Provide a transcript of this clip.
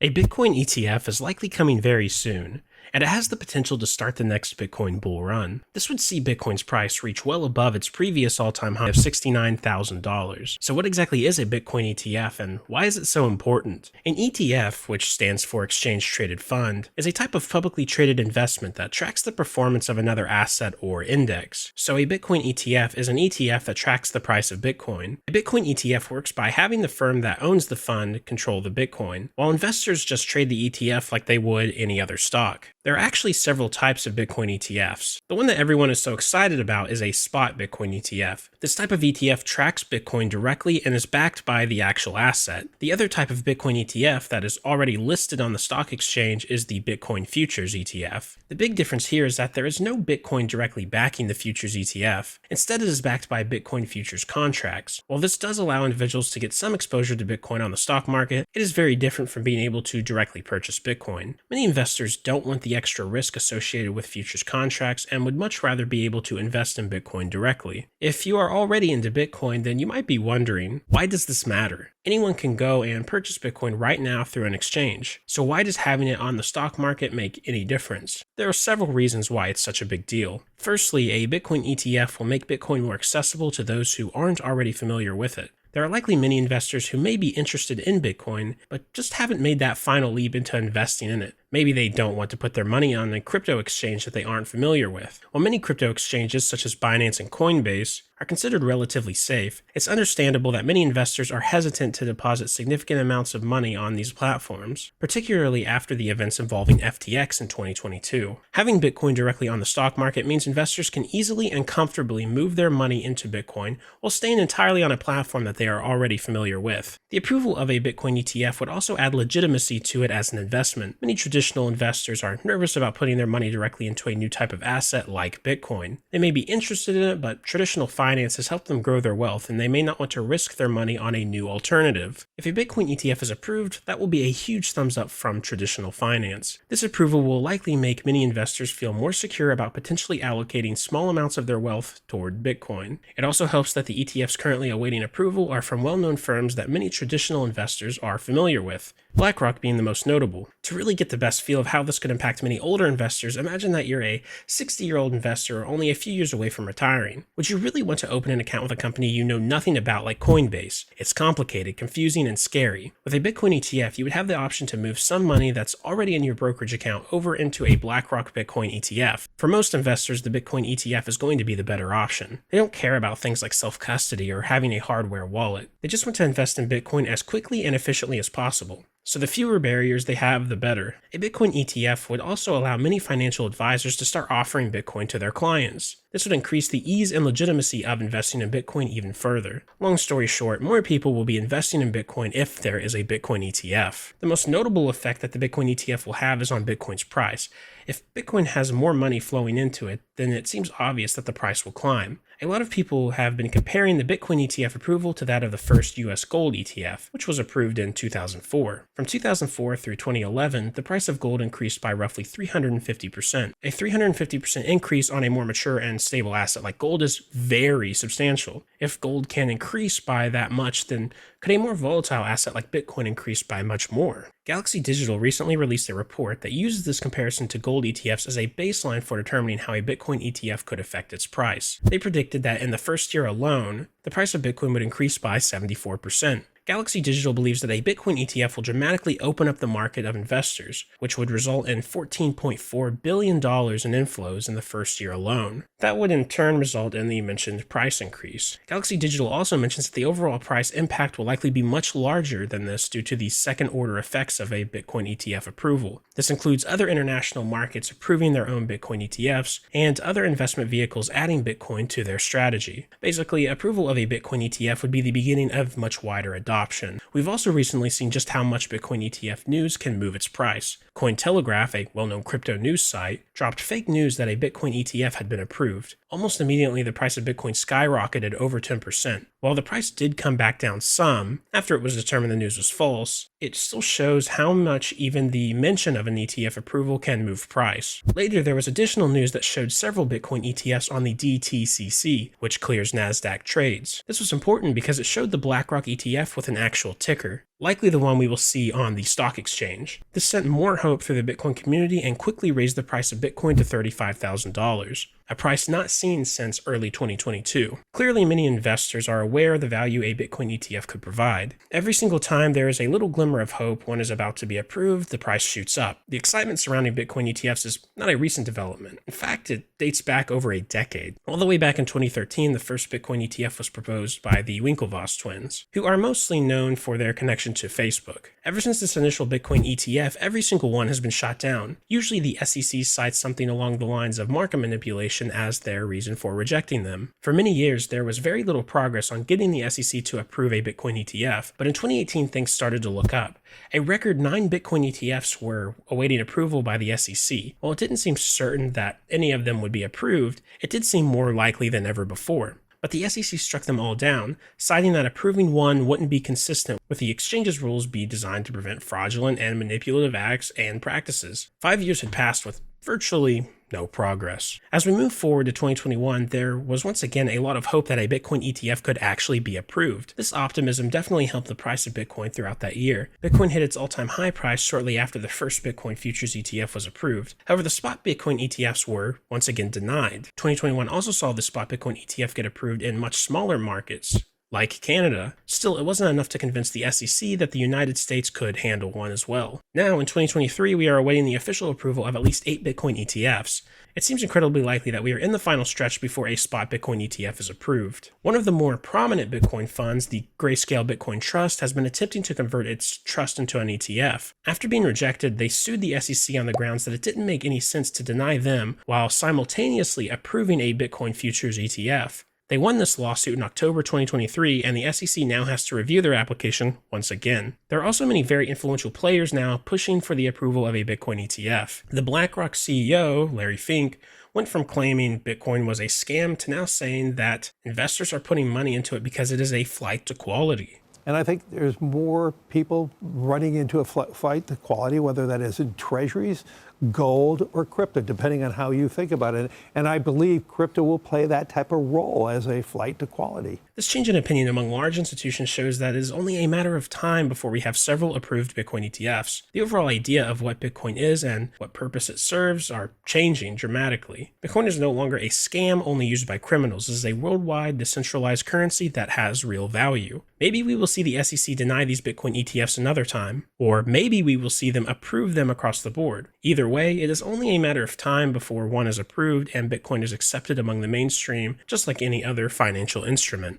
A Bitcoin ETF is likely coming very soon, and it has the potential to start the next Bitcoin bull run. This would see Bitcoin's price reach well above its previous all-time high of $69,000. So what exactly is a Bitcoin ETF, and why is it so important? An ETF, which stands for Exchange Traded Fund, is a type of publicly traded investment that tracks the performance of another asset or index. So a Bitcoin ETF is an ETF that tracks the price of Bitcoin. A Bitcoin ETF works by having the firm that owns the fund control the Bitcoin, while investors just trade the ETF like they would any other stock. There are actually several types of Bitcoin ETFs. The one that everyone is so excited about is a spot Bitcoin ETF. This type of ETF tracks Bitcoin directly and is backed by the actual asset. The other type of Bitcoin ETF that is already listed on the stock exchange is the Bitcoin Futures ETF. The big difference here is that there is no Bitcoin directly backing the Futures ETF. Instead, it is backed by Bitcoin Futures contracts. While this does allow individuals to get some exposure to Bitcoin on the stock market, it is very different from being able to directly purchase Bitcoin. Many investors don't want the extra risk associated with futures contracts and would much rather be able to invest in Bitcoin directly. If you are already into Bitcoin, then you might be wondering, why does this matter? Anyone can go and purchase Bitcoin right now through an exchange. So why does having it on the stock market make any difference? There are several reasons why it's such a big deal. Firstly, a Bitcoin ETF will make Bitcoin more accessible to those who aren't already familiar with it. There are likely many investors who may be interested in Bitcoin, but just haven't made that final leap into investing in it. Maybe they don't want to put their money on a crypto exchange that they aren't familiar with. While many crypto exchanges such as Binance and Coinbase are considered relatively safe, it's understandable that many investors are hesitant to deposit significant amounts of money on these platforms, particularly after the events involving FTX in 2022. Having Bitcoin directly on the stock market means investors can easily and comfortably move their money into Bitcoin while staying entirely on a platform that they are already familiar with. The approval of a Bitcoin ETF would also add legitimacy to it as an investment. Many traditional investors are nervous about putting their money directly into a new type of asset like Bitcoin. They may be interested in it, but traditional finance has helped them grow their wealth, and they may not want to risk their money on a new alternative. If a Bitcoin ETF is approved, that will be a huge thumbs up from traditional finance. This approval will likely make many investors feel more secure about potentially allocating small amounts of their wealth toward Bitcoin. It also helps that the ETFs currently awaiting approval are from well-known firms that many traditional investors are familiar with, BlackRock being the most notable. To really get the best feel of how this could impact many older investors, imagine that you're a 60-year-old investor only a few years away from retiring. Would you really want to open an account with a company you know nothing about like Coinbase? It's complicated, confusing, and scary. With a Bitcoin ETF, you would have the option to move some money that's already in your brokerage account over into a BlackRock Bitcoin ETF. For most investors, the Bitcoin ETF is going to be the better option. They don't care about things like self-custody or having a hardware wallet. They just want to invest in Bitcoin as quickly and efficiently as possible. So the fewer barriers they have, the better. A Bitcoin ETF would also allow many financial advisors to start offering Bitcoin to their clients. This would increase the ease and legitimacy of investing in Bitcoin even further. Long story short, more people will be investing in Bitcoin if there is a Bitcoin ETF. The most notable effect that the Bitcoin ETF will have is on Bitcoin's price. If Bitcoin has more money flowing into it, then it seems obvious that the price will climb. A lot of people have been comparing the Bitcoin ETF approval to that of the first US gold ETF, which was approved in 2004. From 2004 through 2011, the price of gold increased by roughly 350%. A 350% increase on a more mature and stable asset like gold is very substantial. If gold can increase by that much, then could a more volatile asset like Bitcoin increase by much more? Galaxy Digital recently released a report that uses this comparison to gold ETFs as a baseline for determining how a Bitcoin ETF could affect its price. They predicted that in the first year alone, the price of Bitcoin would increase by 74%. Galaxy Digital believes that a Bitcoin ETF will dramatically open up the market of investors, which would result in $14.4 billion in inflows in the first year alone. That would in turn result in the mentioned price increase. Galaxy Digital also mentions that the overall price impact will likely be much larger than this due to the second-order effects of a Bitcoin ETF approval. This includes other international markets approving their own Bitcoin ETFs and other investment vehicles adding Bitcoin to their strategy. Basically, approval of a Bitcoin ETF would be the beginning of much wider adoption. We've also recently seen just how much Bitcoin ETF news can move its price. Cointelegraph, a well-known crypto news site, dropped fake news that a Bitcoin ETF had been approved. Almost immediately, the price of Bitcoin skyrocketed over 10%. While the price did come back down some, after it was determined the news was false, it still shows how much even the mention of an ETF approval can move price. Later, there was additional news that showed several Bitcoin ETFs on the DTCC, which clears NASDAQ trades. This was important because it showed the BlackRock ETF with an actual ticker, likely the one we will see on the stock exchange. This sent more hope through the Bitcoin community and quickly raised the price of Bitcoin to $35,000, a price not seen since early 2022. Clearly, many investors are aware of the value a Bitcoin ETF could provide. Every single time there is a little glimmer of hope one is about to be approved, the price shoots up. The excitement surrounding Bitcoin ETFs is not a recent development. In fact, it dates back over a decade. All the way back in 2013, the first Bitcoin ETF was proposed by the Winklevoss twins, who are mostly known for their connection to Facebook. Ever since this initial Bitcoin ETF, every single one has been shot down. Usually the SEC cites something along the lines of market manipulation as their reason for rejecting them. For many years, there was very little progress on getting the SEC to approve a Bitcoin ETF, but in 2018 things started to look up. A record 9 Bitcoin ETFs were awaiting approval by the SEC. While it didn't seem certain that any of them would be approved, it did seem more likely than ever before. But the SEC struck them all down, citing that approving one wouldn't be consistent with the exchange's rules be designed to prevent fraudulent and manipulative acts and practices. 5 years had passed with virtually no progress. As we move forward to 2021, there was once again a lot of hope that a Bitcoin ETF could actually be approved. This optimism definitely helped the price of Bitcoin throughout that year. Bitcoin hit its all-time high price shortly after the first Bitcoin futures ETF was approved. However, the spot Bitcoin ETFs were once again denied. 2021 also saw the spot Bitcoin ETF get approved in much smaller markets, like Canada. Still, it wasn't enough to convince the SEC that the United States could handle one as well. Now, in 2023, we are awaiting the official approval of at least 8 Bitcoin ETFs. It seems incredibly likely that we are in the final stretch before a spot Bitcoin ETF is approved. One of the more prominent Bitcoin funds, the Grayscale Bitcoin Trust, has been attempting to convert its trust into an ETF. After being rejected, they sued the SEC on the grounds that it didn't make any sense to deny them while simultaneously approving a Bitcoin futures ETF. They won this lawsuit in October 2023, and the SEC now has to review their application once again. There are also many very influential players now pushing for the approval of a Bitcoin ETF. The BlackRock CEO, Larry Fink, went from claiming Bitcoin was a scam to now saying that investors are putting money into it because it is a flight to quality. And I think there's more people running into a flight to quality, whether that is in treasuries, gold, or crypto, depending on how you think about it. And I believe crypto will play that type of role as a flight to quality. This change in opinion among large institutions shows that it is only a matter of time before we have several approved Bitcoin ETFs. The overall idea of what Bitcoin is and what purpose it serves are changing dramatically. Bitcoin is no longer a scam only used by criminals. It is a worldwide decentralized currency that has real value. Maybe we will see the SEC deny these Bitcoin ETFs another time, or maybe we will see them approve them across the board. Either way, it is only a matter of time before one is approved and Bitcoin is accepted among the mainstream, just like any other financial instrument.